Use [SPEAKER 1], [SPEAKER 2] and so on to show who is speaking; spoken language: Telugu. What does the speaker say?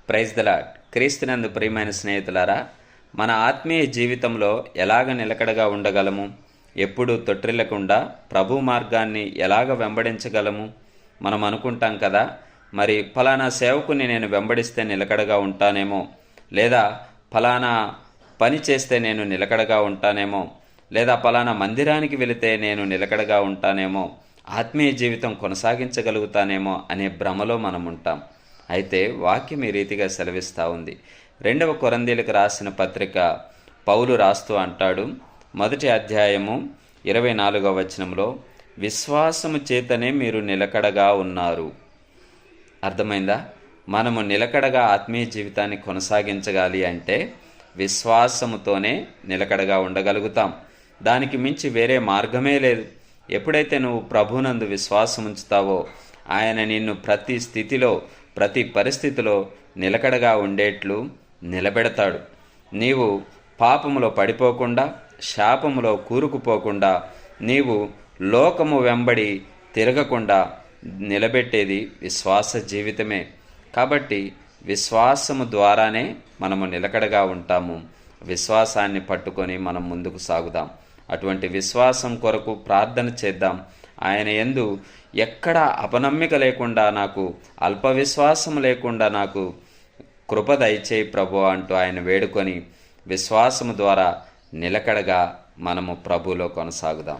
[SPEAKER 1] Praise the lord. క్రీస్తునందు ప్రియమైన స్నేహితులారా, మన ఆత్మీయ జీవితంలో ఎలాగ నిలకడగా ఉండగలము? ఎప్పుడు తొట్టిల్లకుండా ప్రభు మార్గాన్ని ఎలాగ వెంబడించగలము? మనం అనుకుంటాం కదా, మరి ఫలానా సేవకుని నేను వెంబడిస్తే నిలకడగా ఉంటానేమో, లేదా ఫలానా పని చేస్తే నేను నిలకడగా ఉంటానేమో, లేదా ఫలానా మందిరానికి వెళితే నేను నిలకడగా ఉంటానేమో, ఆత్మీయ జీవితం కొనసాగించగలుగుతానేమో అనే భ్రమలో మనం ఉంటాం. అయితే వాక్యం ఈ రీతిగా సెలవిస్తూ ఉంది. 2వ కొరింథీయులకు రాసిన పత్రిక పౌలు రాస్తూ అంటాడు, 1వ అధ్యాయము 24వ వచనంలో, విశ్వాసము చేతనే మీరు నిలకడగా ఉన్నారు. అర్థమైందా? మనము నిలకడగా ఆత్మీయ జీవితాన్ని కొనసాగించగాలి అంటే విశ్వాసముతోనే నిలకడగా ఉండగలుగుతాం. దానికి మించి వేరే మార్గమే లేదు. ఎప్పుడైతే నువ్వు ప్రభునందు విశ్వాసం ఉంచుతావో ఆయన నిన్ను ప్రతి స్థితిలో, ప్రతి పరిస్థితిలో నిలకడగా ఉండేట్లు నిలబెడతాడు. నీవు పాపములో పడిపోకుండా, శాపములో కూరుకుపోకుండా, నీవు లోకము వెంబడి తిరగకుండా నిలబెట్టేది విశ్వాస జీవితమే. కాబట్టి విశ్వాసము ద్వారానే మనము నిలకడగా ఉంటాము. విశ్వాసాన్ని పట్టుకొని మనం ముందుకు సాగుదాం. అటువంటి విశ్వాసం కొరకు ప్రార్థన చేద్దాం. ఆయన యందు ఎక్కడ అపనమ్మిక లేకుండా, నాకు అల్ప విశ్వాసం లేకుండా నాకు కృప దయచేయి ప్రభు అంటూ ఆయన వేడుకొని విశ్వాసము ద్వారా నిలకడగా మనము ప్రభువులో కొనసాగుదాం.